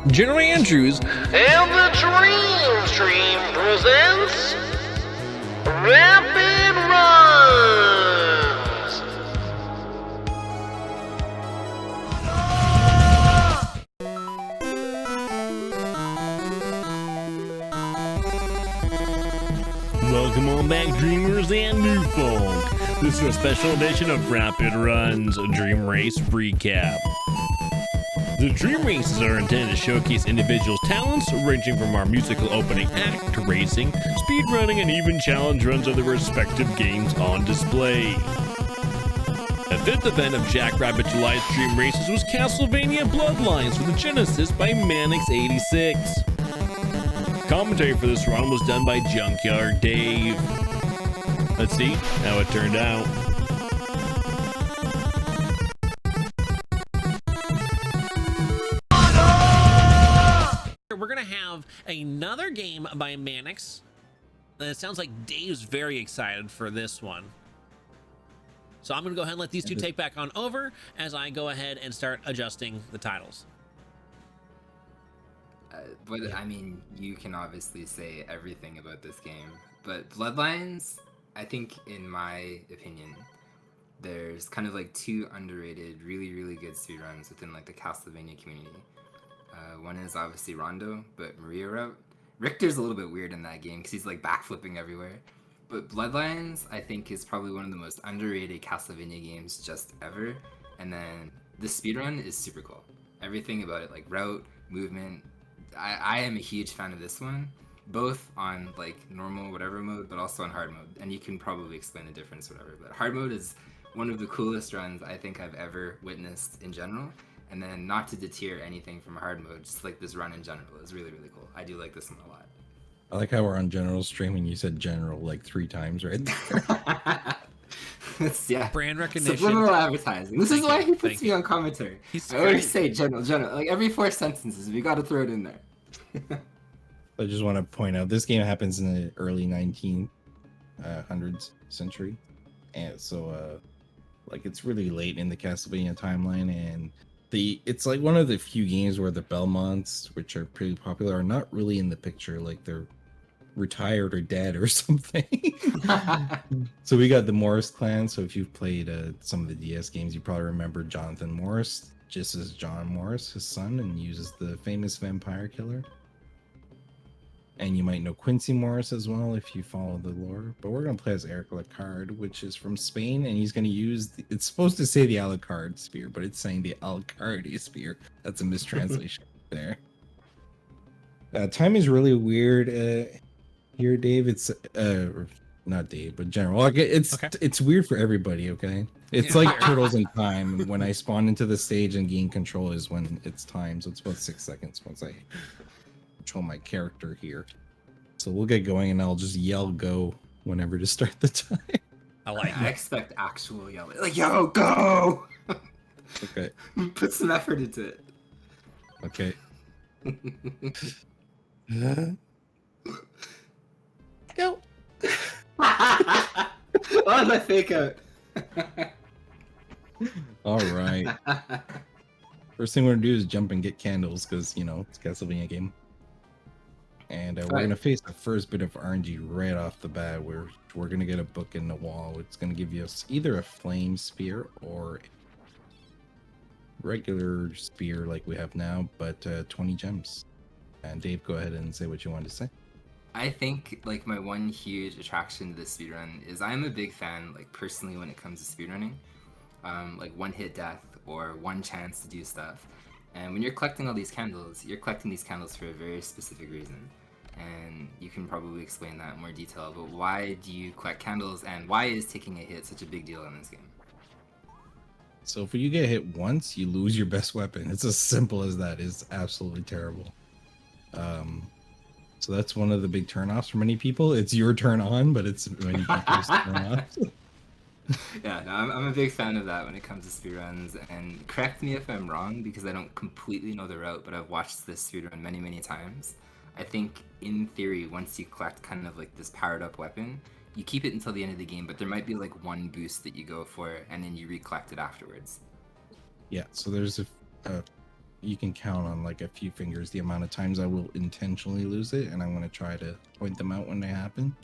General Andrews, And the Dream Stream presents Rapid Runs! welcome on back, dreamers and new folk. This is a special edition of Rapid Runs, a Dream Race recap. The Dream Races are intended to showcase individuals' talents, ranging from our musical opening act to racing, speedrunning, and even challenge runs of their respective games on display. The fifth event of Jackrabbit July's Dream Races was Castlevania Bloodlines for the Genesis by Mannix86. Commentary for this run was done by Junkyard Dave. Let's see how it turned out. We're gonna have another game by Mannix. It sounds like Dave's very excited for this one. So I'm gonna go ahead and let these two take back on over as I go ahead and start adjusting the titles. But I mean, you can obviously say everything about this game, but Bloodlines, I think, in my opinion, there's kind of like two underrated, really good speedruns within like the Castlevania community. One is obviously Rondo, but Maria Route. Richter's a little bit weird in that game because he's like backflipping everywhere. But Bloodlines, I think, is probably one of the most underrated Castlevania games just ever. And then the speedrun is super cool. Everything about it, like route, movement. I am a huge fan of this one, both on like normal whatever mode, but also on hard mode. And you can probably explain the difference, whatever. But hard mode is one of the coolest runs I think I've ever witnessed in general. And then not to deter anything from hard mode, just like this run in general is really cool. I do like this one a lot. I like how we're on general stream and you said general like 3 times right there. Yeah. Brand recognition. Subliminal advertising. This is why he puts me on commentary. He's I always say general. Like every 4 sentences, we got to throw it in there. I just want to point out this game happens in the early 1900s century, and so like it's really late in the Castlevania timeline, and it's like one of the few games where the Belmonts, which are pretty popular, are not really in the picture. Like they're retired or dead or something. So we got the Morris clan. So if you've played some of the DS games, you probably remember Jonathan Morris, just as John Morris, his son, and uses the famous vampire killer. And you might know Quincy Morris as well if you follow the lore. But we're going to play as Eric Licard, which is from Spain, and he's going to use... It's supposed to say the Alucard spear, but it's saying the Alucardi spear. That's a mistranslation there. Time is really weird here, Dave. It's... not Dave, but General. Like, it's weird for everybody, okay? It's like Turtles in Time. When I spawn into the stage and gain control is when it's time. So it's about 6 seconds once I... control my character here. So we'll get going and I'll just yell go whenever to start the time. I expect actual yelling. Like, yo, go! Okay. Put some effort into it. Okay. Go! Oh, my fake out. Alright. First thing we're gonna do is jump and get candles because, you know, it's a Castlevania game. And we're going to face the first bit of RNG right off the bat. We're going to get a book in the wall. It's going to give you either a flame spear or a regular spear like we have now, but 20 gems. And Dave, go ahead and say what you wanted to say. I think like my one huge attraction to this speedrun is I'm a big fan, like personally, when it comes to speedrunning. Like one hit death or one chance to do stuff. And when you're collecting all these candles, you're collecting these candles for a very specific reason. And you can probably explain that in more detail, but why do you collect candles and why is taking a hit such a big deal in this game? So if you get hit once, you lose your best weapon. It's as simple as that. It's absolutely terrible. So that's one of the big turnoffs for many people. It's your turn on, but it's many people's turn off. Yeah, no, I'm a big fan of that when it comes to speedruns, and correct me if I'm wrong because I don't completely know the route, but I've watched this speedrun many times. I think in theory, once you collect kind of like this powered up weapon, you keep it until the end of the game, but there might be like one boost that you go for and then you recollect it afterwards. Yeah, so there's you can count on like a few fingers the amount of times I will intentionally lose it, and I'm going to try to point them out when they happen.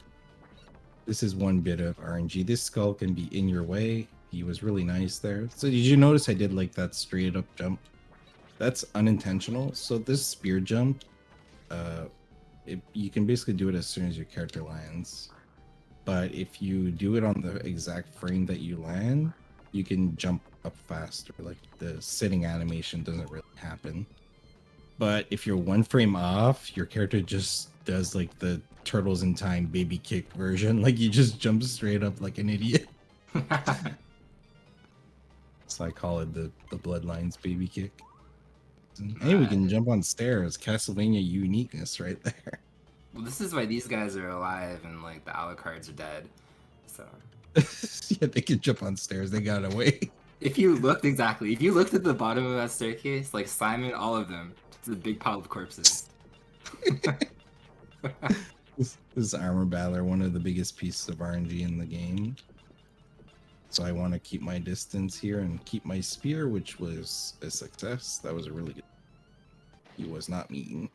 This is one bit of RNG. This skull can be in your way. He was really nice there. So did you notice I did like that straight up jump? That's unintentional. So this spear jump, you can basically do it as soon as your character lands. But if you do it on the exact frame that you land, you can jump up faster. Like the sitting animation doesn't really happen. But if you're one frame off, your character just does like the Turtles in Time baby kick version. Like you just jump straight up like an idiot. So I call it the Bloodlines baby kick. Hey, we can jump on stairs. Castlevania uniqueness right there. Well, this is why these guys are alive and like the Alucards are dead. So yeah, they can jump on stairs. They got away. if you looked at the bottom of that staircase, like Simon, all of them, it's a big pile of corpses. This armor battler, one of the biggest pieces of RNG in the game. So I want to keep my distance here and keep my spear, which was a success. That was a really good. He was not mean.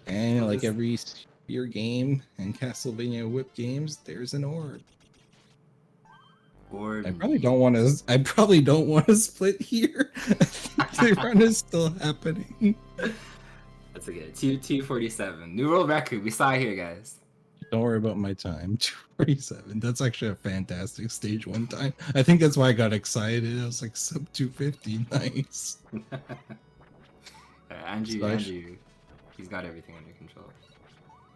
And like every spear game and Castlevania whip games, there's an orb. I probably don't want to split here. The run is still happening. That's okay. 2:47. New world record. We saw it here, guys. Don't worry about my time. 2:47. That's actually a fantastic stage one time. I think that's why I got excited. I was like sub 250. Nice. Andrew, he's got everything under control.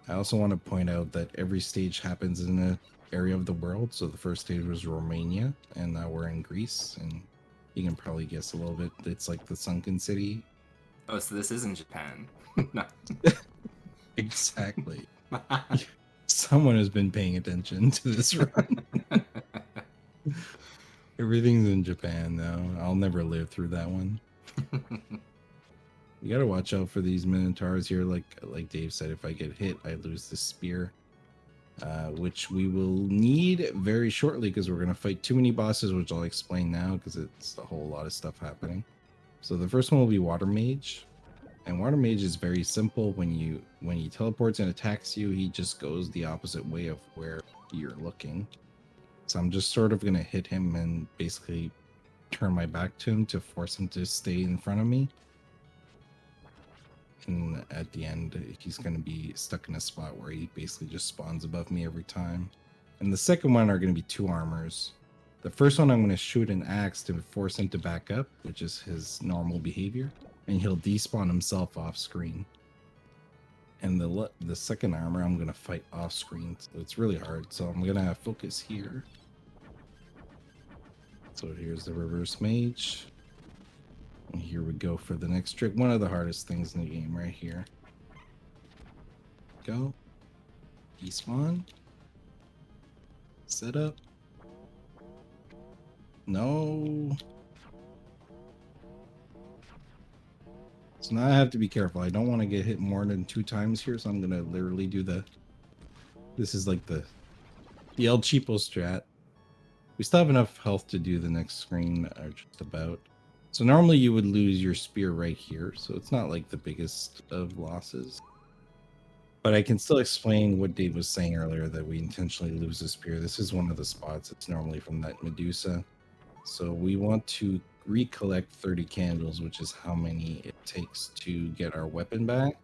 I also want to point out that every stage happens in an area of the world. So the first stage was Romania, and now we're in Greece. And you can probably guess a little bit. It's like the sunken city. Oh, so this isn't Japan. No. Exactly. Someone has been paying attention to this run. Everything's in Japan now. I'll never live through that one. You gotta watch out for these minotaurs here. Like Dave said, if I get hit, I lose the spear, which we will need very shortly because we're gonna fight too many bosses, which I'll explain now because it's a whole lot of stuff happening. So the first one will be Water Mage. And Water Mage is very simple. When he teleports and attacks you, he just goes the opposite way of where you're looking. So I'm just sort of going to hit him and basically turn my back to him to force him to stay in front of me. And at the end, he's going to be stuck in a spot where he basically just spawns above me every time. And the second one are going to be two armors. The first one I'm going to shoot an axe to force him to back up, which is his normal behavior. And he'll despawn himself off screen. And the second armor I'm gonna fight off screen, so it's really hard. So I'm gonna focus here. So here's the reverse mage. And here we go for the next trick. One of the hardest things in the game right here. Go. Despawn. Set up. No. So now I have to be careful. I don't want to get hit more than 2 times here, so I'm gonna literally do this is like the El Cheapo strat. We still have enough health to do the next screen, or just about. So normally you would lose your spear right here, so it's not like the biggest of losses. But I can still explain what Dave was saying earlier, that we intentionally lose the spear. This is one of the spots. It's normally from that Medusa. So we want to recollect 30 candles, which is how many it takes to get our weapon back.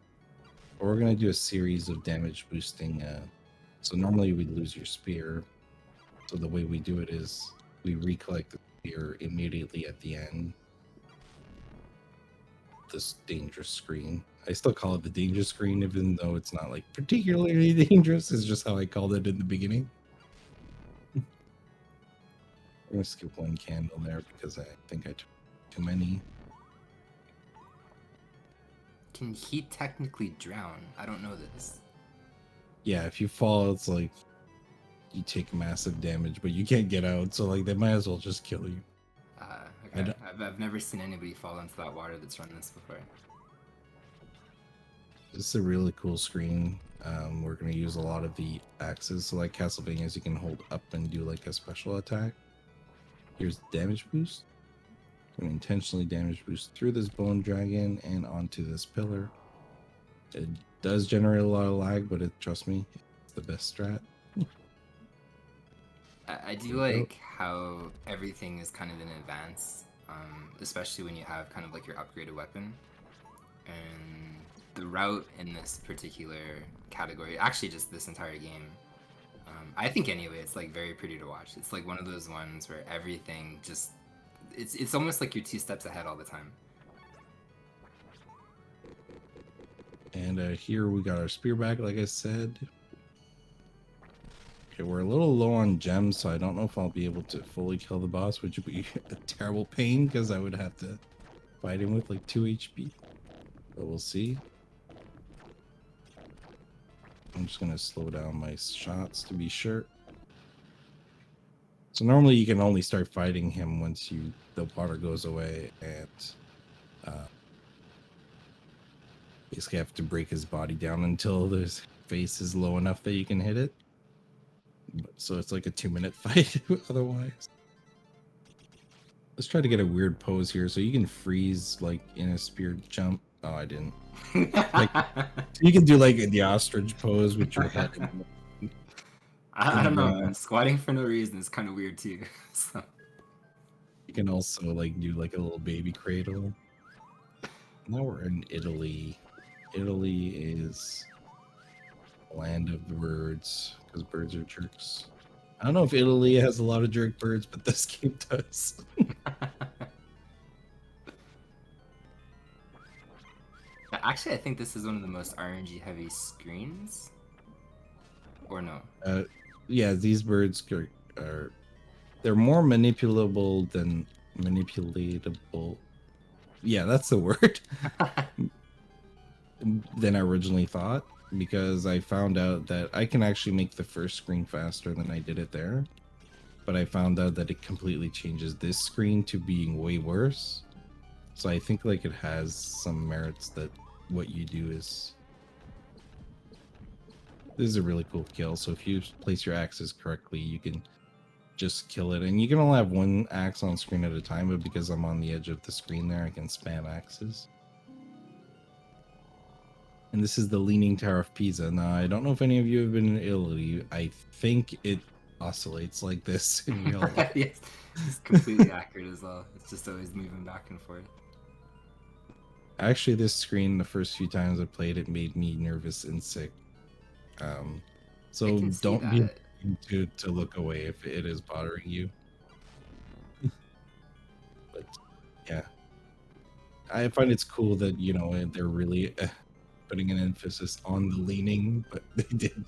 But we're going to do a series of damage boosting. So normally we'd lose your spear. So the way we do it is we recollect the spear immediately at the end. This dangerous screen. I still call it the dangerous screen, even though it's not like particularly dangerous. It's just how I called it in the beginning. I'm gonna skip one candle there because I think I took too many. Can he technically drown? I don't know this. Yeah, if you fall, it's like you take massive damage, but you can't get out. So like they might as well just kill you. Okay. I've never seen anybody fall into that water that's run this before. This is a really cool screen. We're gonna use a lot of the axes. So like Castlevanias, you can hold up and do like a special attack. Here's damage boost. An intentionally damage boost through this bone dragon and onto this pillar. It does generate a lot of lag, but trust me, it's the best strat. I do like how everything is kind of in advance, especially when you have kind of like your upgraded weapon. And the route in this particular category, actually just this entire game, I think anyway, it's like very pretty to watch. It's like one of those ones where everything just, it's almost like you're 2 steps ahead all the time. And here we got our spear back, like I said. Okay, we're a little low on gems, so I don't know if I'll be able to fully kill the boss, which would be a terrible pain because I would have to fight him with like 2 HP. But we'll see. I'm just gonna slow down my shots to be sure. So normally you can only start fighting him once the water goes away, and basically have to break his body down until his face is low enough that you can hit it. So it's like a 2-minute fight otherwise. Let's try to get a weird pose here. So you can freeze like in a spear jump. Oh, I didn't. Like, you can do like the ostrich pose with your head. I don't know, man. Squatting for no reason is kind of weird too. So. You can also like do like a little baby cradle. Now we're in Italy. Italy is land of the birds because birds are jerks. I don't know if Italy has a lot of jerk birds, but this game does. Actually, I think this is one of the most RNG heavy screens. Or no? Yeah, these birds they're more manipulable than manipulatable. Yeah, that's the word. Than I originally thought, because I found out that I can actually make the first screen faster than I did it there. But I found out that it completely changes this screen to being way worse. So I think like it has some merits that what you do is... This is a really cool kill. So if you place your axes correctly, you can just kill it. And you can only have 1 axe on screen at a time, but because I'm on the edge of the screen there, I can spam axes. And this is the Leaning Tower of Pisa. Now, I don't know if any of you have been in Italy. I think it oscillates like this in real life. Yes, it's completely accurate as well. It's just always moving back and forth. Actually, this screen, the first few times I played it, made me nervous and sick. So don't be to look away if it is bothering you. But yeah, I find it's cool that, you know, they're really putting an emphasis on the leaning, but they did.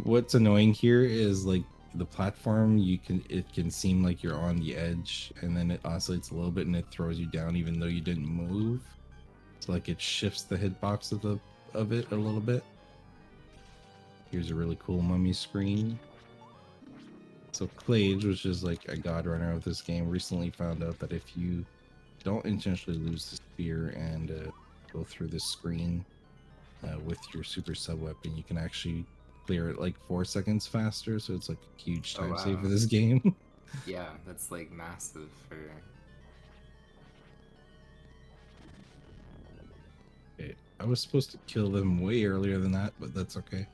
What's annoying here is like the platform, it can seem like you're on the edge, and then it oscillates a little bit and it throws you down even though you didn't move. So like it shifts the hitbox of it a little bit. Here's a really cool mummy screen. So 𝐂𝐍𝐍, which is like a god runner of this game, recently found out that if you don't intentionally lose the spear and go through this screen with your super sub weapon, you can actually clear it like 4 seconds faster. So it's like a huge time save for this game. Yeah, that's like massive for... Okay, I was supposed to kill them way earlier than that, but that's okay.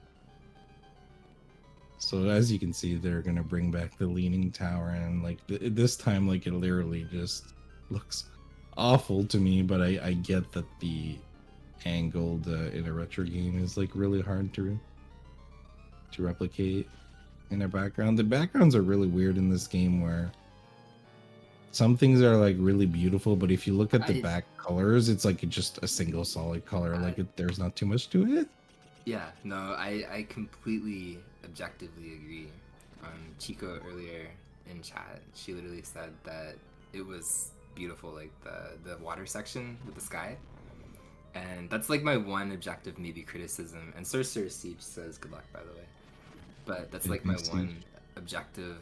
So as you can see, they're gonna bring back the Leaning Tower, and like this time, like it literally just looks awful to me. But I get that the angled in a retro game is like really hard to replicate in their background. The backgrounds are really weird in this game, where some things are like really beautiful, but if you look at the back colors, it's like just a single solid color. Like there's not too much to it. Yeah, no, I completely objectively agree. Chico earlier in chat, she literally said that it was beautiful, like the water section with the sky. And that's like my one objective maybe criticism. And Sorcerer Siege says good luck, by the way. But that's like my one objective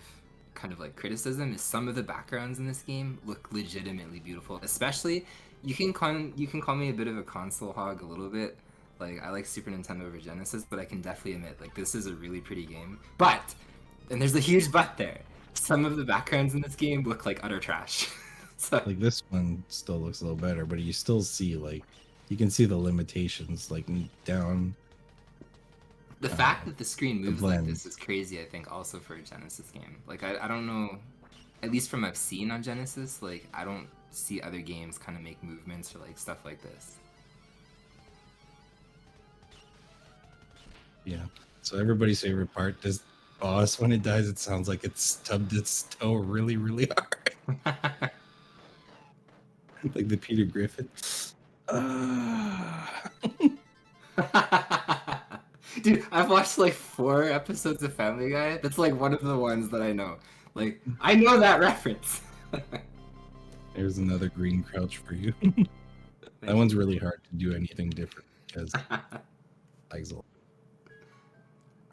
kind of like criticism is some of the backgrounds in this game look legitimately beautiful. Especially, you can call me a bit of a console hog a little bit. Like, I like Super Nintendo over Genesis, but I can definitely admit, like, this is a really pretty game. But, and there's a huge but there, some of the backgrounds in this game look like utter trash. So Like this one still looks a little better, but you still see like you can see the limitations like down the fact that the screen the moves like blend. this is crazy, I think, also for a Genesis game. Like, I don't know, at least from I've seen on Genesis, like, I don't see other games kind of make movements or, like, stuff like this. Yeah. So everybody's favorite part, this boss, when it dies, it sounds like it's stubbed its toe really, really hard. Like the Peter Griffin. Ah. Dude, I've watched like 4 episodes of Family Guy. That's like one of the ones that I know. Like, I know that reference. There's another green crouch for you. Thank That one's really hard to do anything different because lags a lot.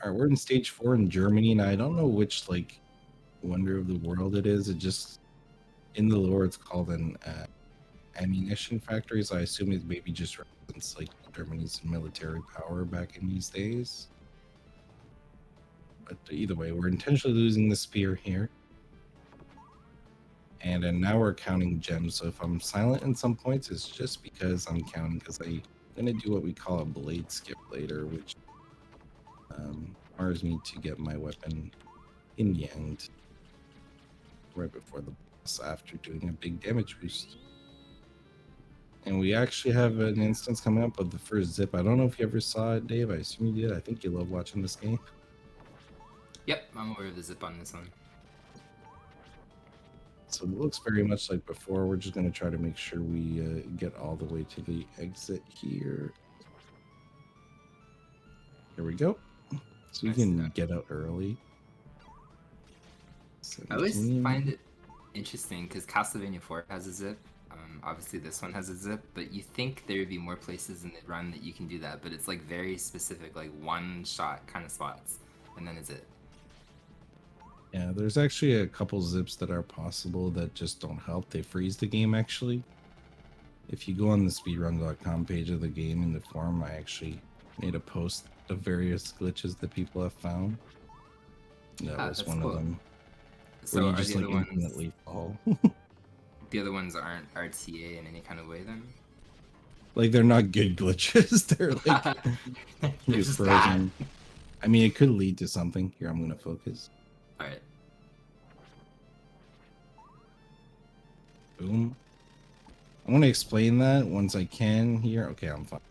All right, we're in stage 4 in Germany, and I don't know which like wonder of the world it is. It just in the lore it's called an ammunition factory, so I assume it maybe just represents like Germany's military power back in these days. But either way, we're intentionally losing the spear here. And then now we're counting gems. So if I'm silent in some points, it's just because I'm counting, because I'm going to do what we call a blade skip later, which requires me to get my weapon in the end, right before the boss, after doing a big damage boost. And we actually have an instance coming up of the first zip. I don't know if you ever saw it, Dave. I assume you did. I think you love watching this game. Yep, I'm aware of the zip on this one. So it looks very much like before. We're just going to try to make sure we get all the way to the exit here. Here we go. So we can get out early. I always 17. find it interesting because Castlevania 4 has a zip. Obviously, this one has a zip, but you think there would be more places in the run that you can do that, but it's like very specific, like one shot kind of spots, and then it's it. Yeah, there's actually a couple zips that are possible that just don't help. They freeze the game, actually. If you go on the speedrun.com page of the game in the forum, I actually made a post of various glitches that people have found. That was one cool. of them. So where you are just the like other ones, infinitely fall. the other ones aren't RTA in any kind of way then? Like they're not good glitches. They're like They're you're just frozen. bad. I mean, it could lead to something. Here, I'm gonna focus. Alright. Boom. I want to explain that once I can here. Okay, I'm fine.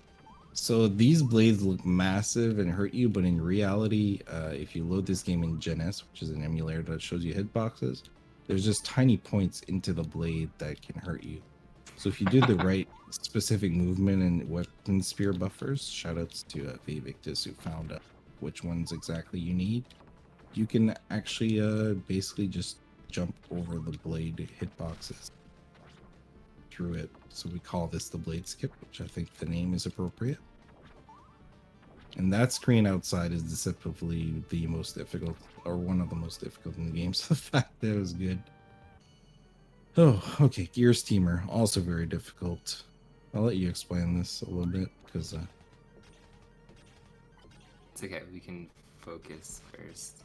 So these blades look massive and hurt you, but in reality, if you load this game in Gen S, which is an emulator that shows you hitboxes, there's just tiny points into the blade that can hurt you. So if you do the right specific movement and weapon spear buffers, shoutouts to 𝐂𝐍𝐍𝐄𝐂𝐓 who found out which ones exactly you need, you can actually basically just jump over the blade hitboxes through it. So we call this the blade skip, which I think the name is appropriate. And that screen outside is deceptively the most difficult, or one of the most difficult in the game. So the fact that it was good. Oh, okay. Gear Steamer, also very difficult. I'll let you explain this a little bit because It's okay, we can focus first.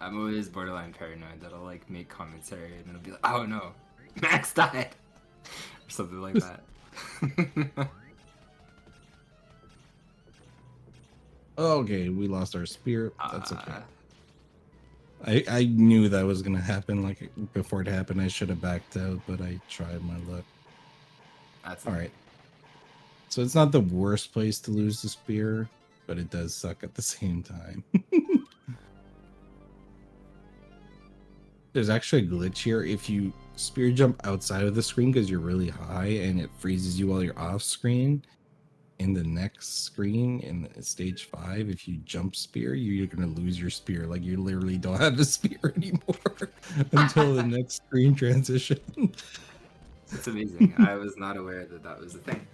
I'm always borderline paranoid that I'll like make commentary and it'll be like, oh no, Max died! Or something like that. okay, we lost our spear. That's okay. I knew that was gonna happen. Like before it happened, I should have backed out, but I tried my luck. That's all right. So it's not the worst place to lose the spear, but it does suck at the same time. There's actually a glitch here. If you spear jump outside of the screen because you're really high and it freezes you while you're off screen, in the next screen in stage 5, if you jump spear, you're gonna lose your spear. Like you literally don't have a spear anymore until the next screen transition. It's amazing. I was not aware that that was a thing.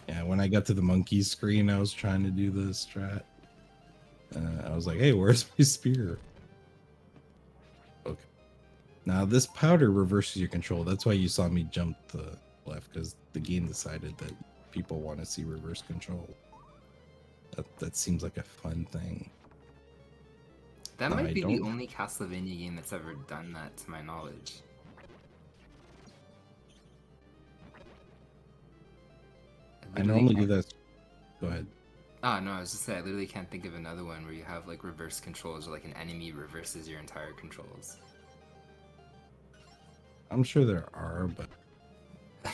Yeah, when I got to the monkey screen, I was trying to do the strat. I was like, hey, where's my spear? Okay. Now this powder reverses your control. That's why you saw me jump the left, because the game decided that people want to see reverse control. That seems like a fun thing. That might I be the don't. only Castlevania game that's ever done that, to my knowledge. I normally do that. Go ahead. Oh no, I was just saying, I literally can't think of another one where you have like reverse controls or like an enemy reverses your entire controls. I'm sure there are, but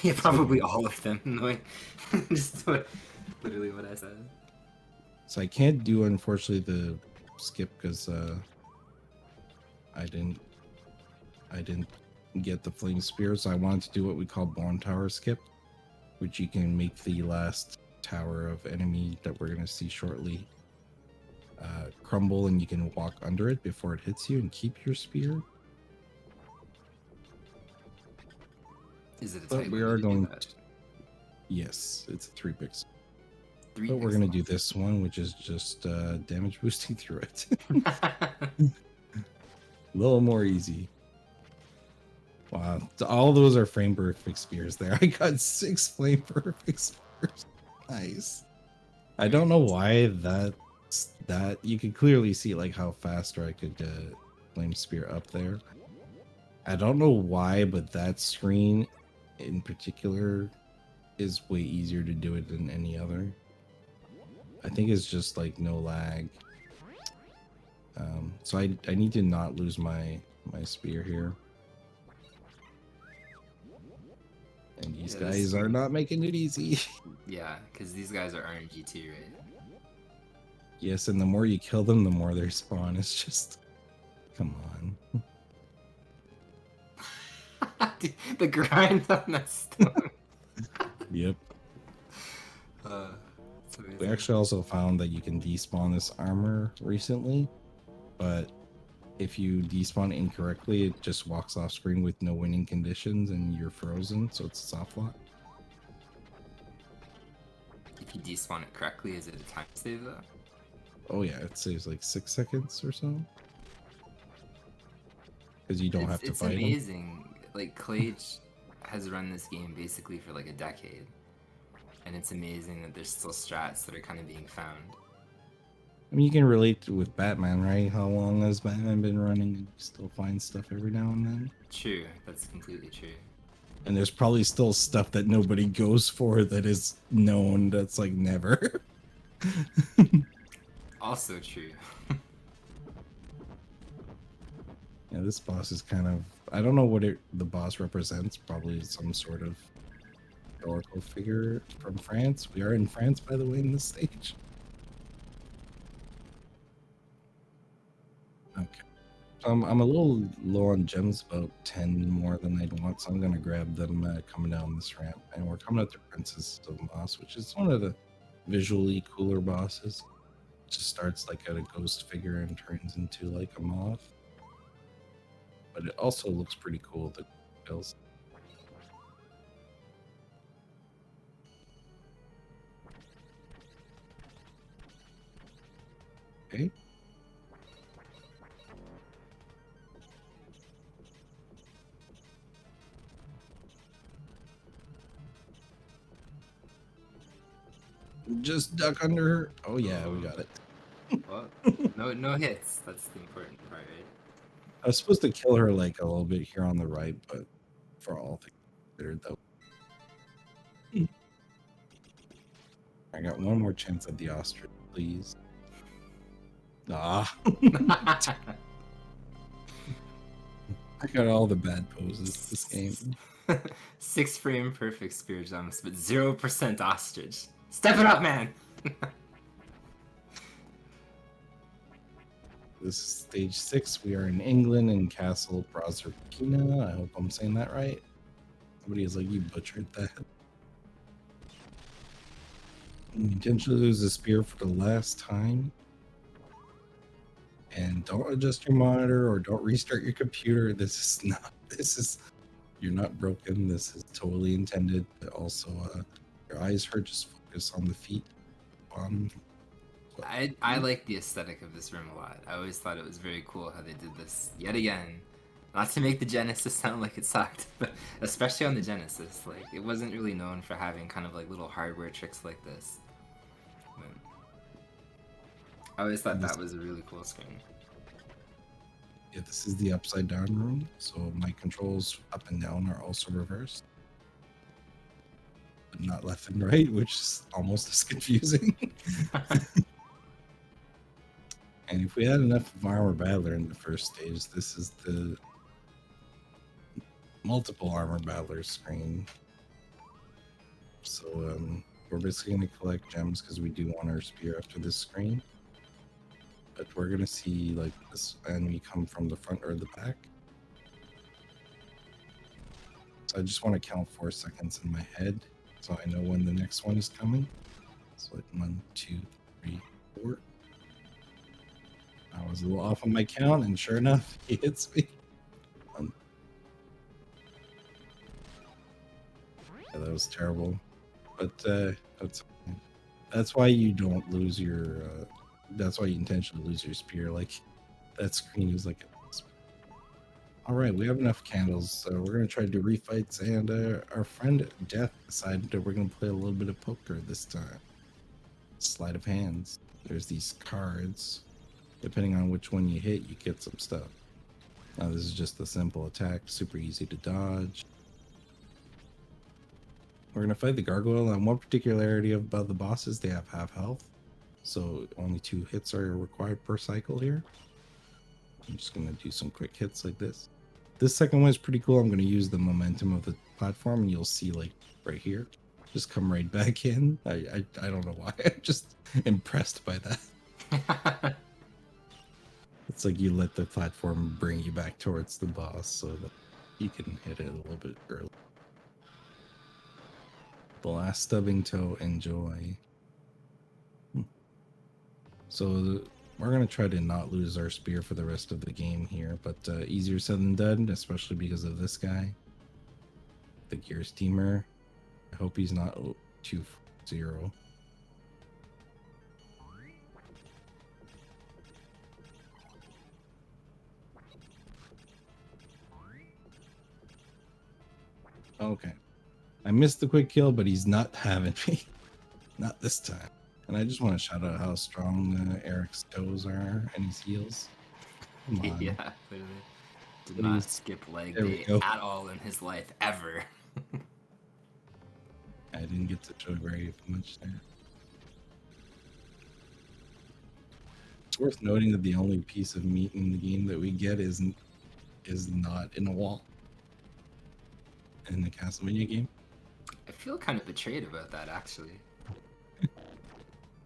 Yeah, probably all of them. Like, just literally what I said. so I can't do, unfortunately, the skip because I didn't get the flame spear. So I wanted to do what we call bone tower skip, which you can make the last tower of enemy that we're gonna see shortly crumble, and you can walk under it before it hits you and keep your spear. Is it a But type we when are you do going that? to, yes, it's a 3 pixel. Three But we're gonna do pixels. this one, which is just damage boosting through it. A little more easy. Wow, all those are flame perfect spears there. I got 6 flame perfect spears. Nice. I don't know why that you can clearly see like how faster I could flame spear up there. I don't know why, but that screen in particular is way easier to do it than any other. I think it's just like no lag. So I need to not lose my spear here. And these Yeah, this guys are not making it easy. Yeah, because these guys are RNG too, right? Yes, and the more you kill them, the more they spawn. It's just, come on. Dude, the grind on that stone. Yep. It's amazing. We actually also found that you can despawn this armor recently, but if you despawn incorrectly, it just walks off screen with no winning conditions and you're frozen, so it's a soft lock. If you despawn it correctly, is it a time save though? Oh yeah, it saves like 6 seconds or so. Because you don't have to It's fight them. amazing. Like 𝐂𝐍𝐍 has run this game basically for like a decade, and it's amazing that there's still strats that are kind of being found. I mean, you can relate with Batman, right? How long has Batman been running and you still find stuff every now and then? True, that's completely true. And there's probably still stuff that nobody goes for that is known that's like never. Also true. Yeah, this boss is kind of, I don't know what the boss represents. Probably some sort of historical figure from France. We are in France, by the way, in this stage. Okay. I'm a little low on gems, about 10 more than I'd want, so I'm going to grab them coming down this ramp. And we're coming up to Princess of Moss, which is one of the visually cooler bosses. It just starts like at a ghost figure and turns into like a moth. But it also looks pretty cool, the kills. Okay. Just duck under her. Oh yeah, we got it. Well, no hits. That's the important part, right? I was supposed to kill her like a little bit here on the right, but for all things considered, though. I got one more chance at the ostrich, please. Ah. I got all the bad poses this game. 6 frame perfect spear jumps, but 0% ostrich. Step it up, man! This is stage 6. We are in England in Castle Proserpina. I hope I'm saying that right. Somebody is like, you butchered that. You intentionally lose the spear for the last time. And don't adjust your monitor or don't restart your computer. You're not broken. This is totally intended. But also, your eyes hurt. Just focus on the feet. I like the aesthetic of this room a lot. I always thought it was very cool how they did this yet again. Not to make the Genesis sound like it sucked, but especially on the Genesis, like it wasn't really known for having kind of like little hardware tricks like this. But I always thought that was a really cool screen. Yeah, this is the upside down room, so my controls up and down are also reversed. But not left and right, which is almost as confusing. And if we had enough of Armor Battler in the first stage, this is the multiple Armor Battler screen. So we're basically going to collect gems because we do want our spear after this screen. But we're going to see like this enemy come from the front or the back. So I just want to count 4 seconds in my head so I know when the next one is coming. So like 1, 2, 3, 4. I was a little off on my count, and sure enough, he hits me. Yeah, that was terrible. But that's why you don't lose your. That's why you intentionally lose your spear. Like that screen is like. All right, we have enough candles, so we're gonna try to do refights, and our friend Death decided that we're gonna play a little bit of poker this time. Sleight of hands. There's these cards. Depending on which one you hit, you get some stuff. Now this is just a simple attack, super easy to dodge. We're gonna fight the gargoyle, and one particularity about the bosses, they have half health. So only 2 hits are required per cycle here. I'm just gonna do some quick hits like this. This second one is pretty cool. I'm gonna use the momentum of the platform, and you'll see like right here, just come right back in. I don't know why. I'm just impressed by that. It's like you let the platform bring you back towards the boss so that you can hit it a little bit early. The last stubbing toe, enjoy. So we're going to try to not lose our spear for the rest of the game here, but easier said than done, especially because of this guy. The Gear Steamer. I hope he's not 2-0. Okay. I missed the quick kill, but he's not having me. Not this time. And I just want to shout out how strong Eric's toes are and his heels. Come on. Yeah, clearly. Did Please. not skip leg There we day go. at all in his life, ever. I didn't get to show very much there. It's worth noting that the only piece of meat in the game that we get is not in a wall. In the Castlevania game. I feel kind of betrayed about that, actually.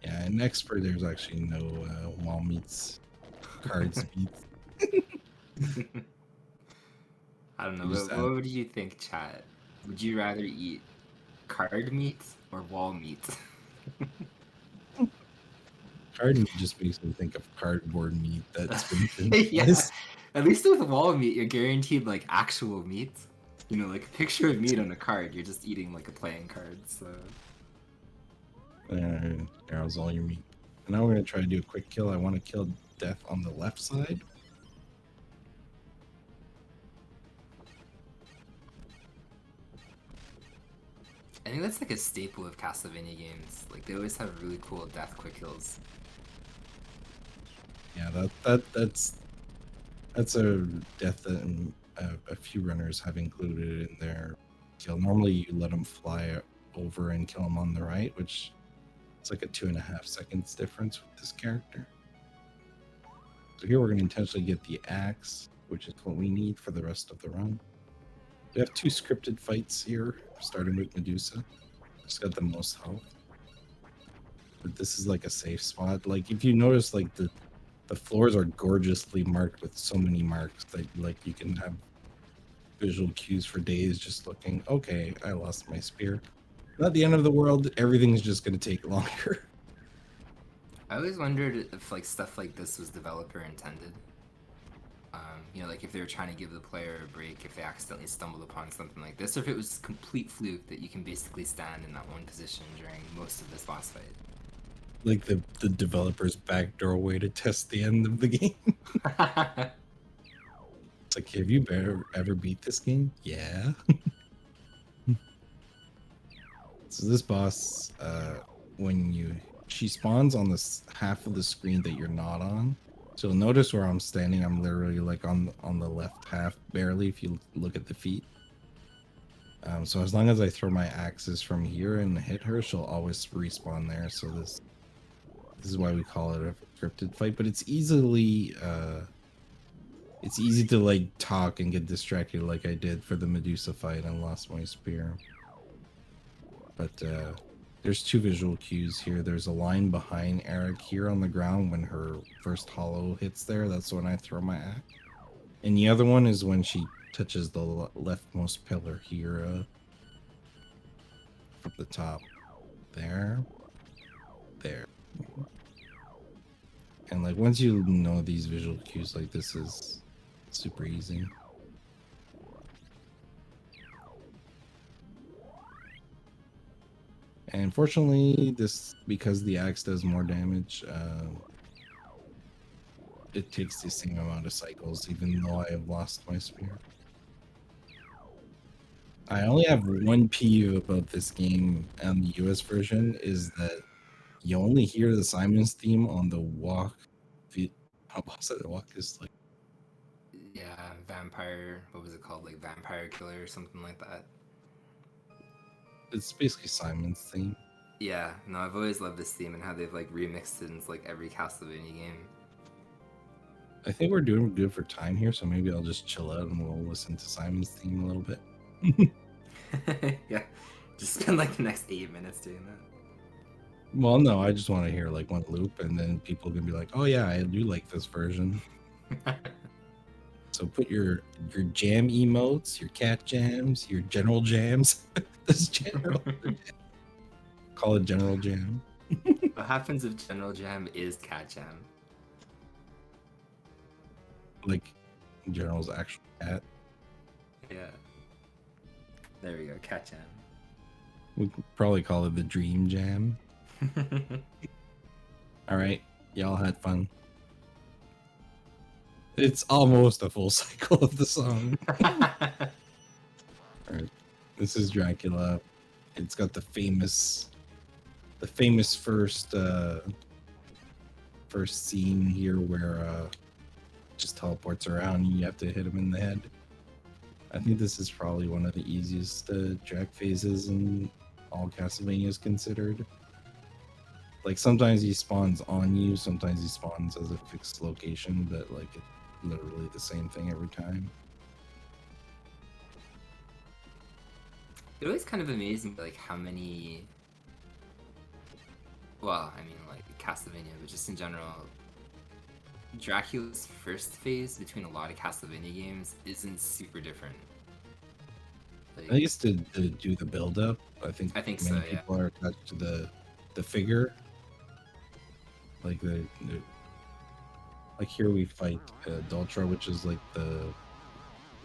Yeah, in Expert, there's actually no wall meats, cards meats. I don't know. You just What would you think, chat? Would you rather eat card meat or wall meat? Card meat just makes me think of cardboard meat that's been Yeah. finished. At least with wall meat, you're guaranteed like actual meat. You know, like a picture of meat on a card, you're just eating like a playing card. So. That was all your meat. And now we're gonna try to do a quick kill. I want to kill Death on the left side. I think that's like a staple of Castlevania games. Like they always have really cool death quick kills. Yeah, that's a death that a few runners have included in their kill. Normally, you let them fly over and kill them on the right, which it's like a 2.5 seconds difference with this character. So here we're going to intentionally get the axe, which is what we need for the rest of the run. We have 2 scripted fights here, starting with Medusa. Just got the most health. But this is like a safe spot. Like if you notice, like the floors are gorgeously marked with so many marks that like you can have visual cues for days just looking, okay, I lost my spear. Not the end of the world, everything's just going to take longer. I always wondered if like stuff like this was developer intended. You know, like if they were trying to give the player a break if they accidentally stumbled upon something like this, or if it was complete fluke that you can basically stand in that one position during most of this boss fight. Like the developer's backdoor way to test the end of the game. It's like, have you ever beat this game? Yeah. So this boss, when she spawns on this half of the screen that you're not on, So notice where I'm standing. I'm literally like on the left half, barely. If you look at the feet. So as long as I throw my axes from here and hit her, she'll always respawn there. So this is why we call it a scripted fight. But it's easy to like talk and get distracted like I did for the Medusa fight and lost my spear. But there's two visual cues here. There's a line behind Eric here on the ground when her first hollow hits there. That's when I throw my axe. And the other one is when she touches the leftmost pillar here from the top. There. And like once you know these visual cues, like this is super easy. And fortunately, because the axe does more damage, it takes the same amount of cycles, even though I have lost my spear. I only have one peeve about this game and the US version is that you only hear the Simon's theme on the walk. How was it? The walk is like, Yeah, vampire. What was it called? Like Vampire Killer or something like that. it's basically Simon's theme. Yeah, no, I've always loved this theme and how they've like remixed it into like every Castlevania game. I think we're doing good for time here, so maybe I'll just chill out and we'll listen to Simon's theme a little bit. Yeah, just spend like the next 8 minutes doing that. Well, no, I just want to hear like one loop, and then people can be like, "Oh yeah, I do like this version." So put your jam emotes, your cat jams, your general jams. This general call it general jam. What happens if General Jam is Cat Jam? Like general's actual cat. Yeah. There we go, Cat Jam. We could probably call it the dream jam. All right, y'all had fun. It's almost a full cycle of the song. All right, this is Dracula. It's got the famous first scene here where just teleports around and you have to hit him in the head. I think this is probably one of the easiest Drac phases in all Castlevanias considered. Like sometimes he spawns on you, sometimes he spawns as a fixed location, but like it's literally the same thing every time. It always kind of amazed me like how many, well, I mean like Castlevania, but just in general, Dracula's first phase between a lot of Castlevania games isn't super different. Like, I think it's to do the build up. I think many so, people are attached to the figure. Like like here we fight Dultra, which is like the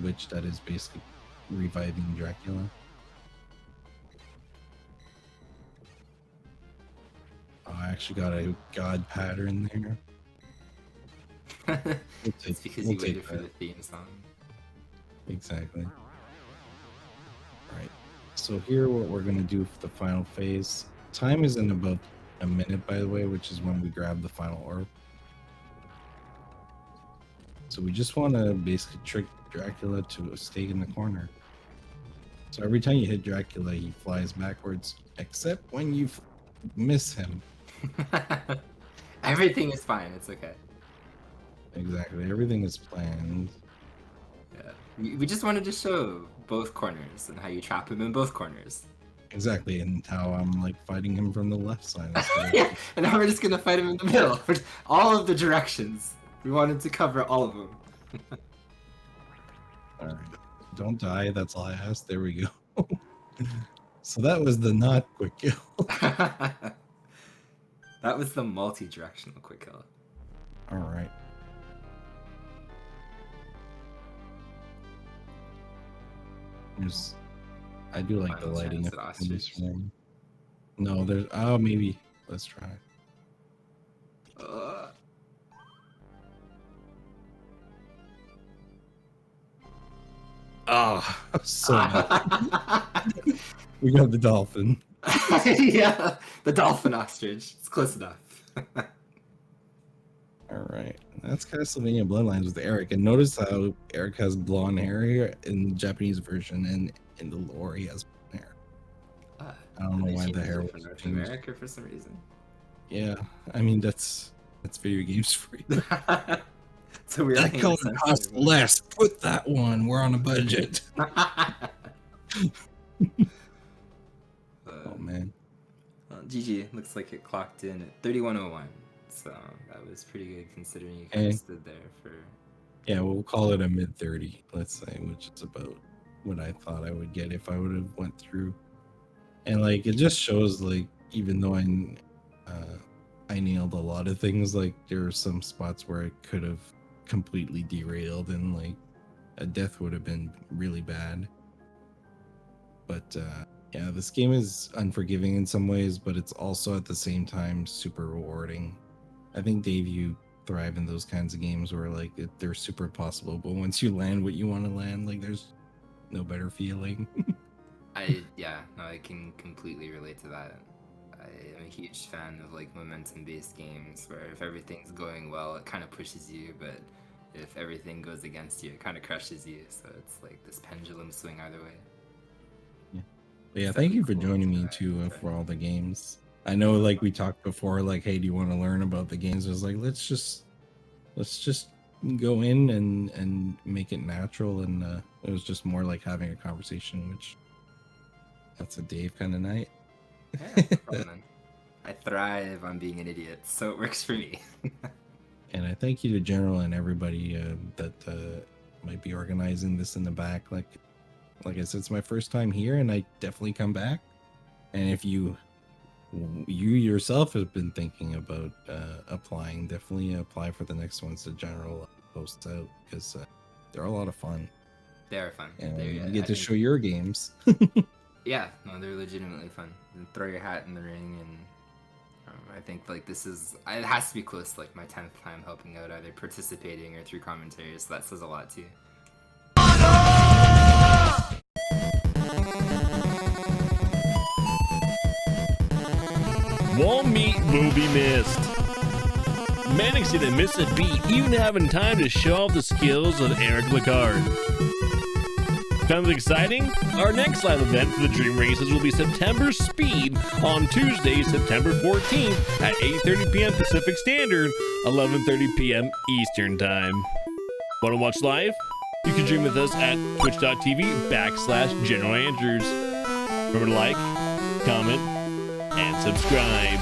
witch that is basically reviving Dracula. Oh, I actually got a god pattern there. it's because you waited for the theme song. Exactly. Alright. So here what we're gonna do for the final phase. Time is in about a minute, by the way, which is when we grab the final orb. So we just want to basically trick Dracula to stay in the corner. So every time you hit Dracula, he flies backwards, except when you miss him. Everything is fine, it's okay. Exactly, everything is planned. Yeah, we just wanted to show both corners and how you trap him in both corners. Exactly, and how I'm like fighting him from the left side. Yeah, and now we're just gonna fight him in the middle. All of the directions. We wanted to cover all of them. Alright, don't die, that's all I asked. There we go. So that was the not quick kill. That was the multi-directional quick kill. Alright. I do like the Final lighting chance of at this ostrich. room. No, there's maybe. Let's try. Oh, so we got the dolphin. Yeah, the dolphin ostrich. It's close enough. All right, that's Castlevania Bloodlines with Eric. And notice how Eric has blonde hair here in the Japanese version, and in the lore he has blonde hair. I don't know why the hair was for North changed. America for some reason. Yeah, I mean that's video games for you. So we're That color costs less. Put that one. We're on a budget. Oh man. Well, GG, looks like it clocked in at 31:01, so that was pretty good considering you kind of stood there for. Yeah, we'll call it a mid-30, let's say, which is about what I thought I would get if I would have went through. And like it just shows, like, even though I nailed a lot of things, like there are some spots where I could have completely derailed and like a death would have been really bad. But yeah, this game is unforgiving in some ways, but it's also at the same time super rewarding. I think, Dave, you thrive in those kinds of games where like they're super impossible, but once you land what you want to land, like there's no better feeling. I can completely relate to that. I am a huge fan of like momentum-based games where if everything's going well, it kind of pushes you, but if everything goes against you, it kind of crushes you. So it's like this pendulum swing either way. But yeah, thank you for joining me too for all the games. I know, like we talked before, like, hey, do you want to learn about the games? I was like, let's just go in and make it natural, and it was just more like having a conversation, which that's a Dave kind of night. Yeah, no problem, man. I thrive on being an idiot, so it works for me. And I thank you to General and everybody that might be organizing this in the back. Like I said, it's my first time here, and I definitely come back. And if you yourself have been thinking about applying, definitely apply for the next ones that General posts out, because they're a lot of fun. They are fun. And you get to show your games. Yeah, no, they're legitimately fun. And throw your hat in the ring, and I think like it has to be close to like my 10th time helping out, either participating or through commentaries, so that says a lot too. Won't meet will be missed. Mannix didn't miss a beat, even having time to show off the skills of Eric Lecard. Sounds exciting? Our next live event for the Dream Races will be September Speed on Tuesday, September 14th at 8:30 p.m. Pacific Standard, 11:30 p.m. Eastern Time. Want to watch live? You can stream with us at twitch.tv/General Andrews. Remember to like, comment, and subscribe.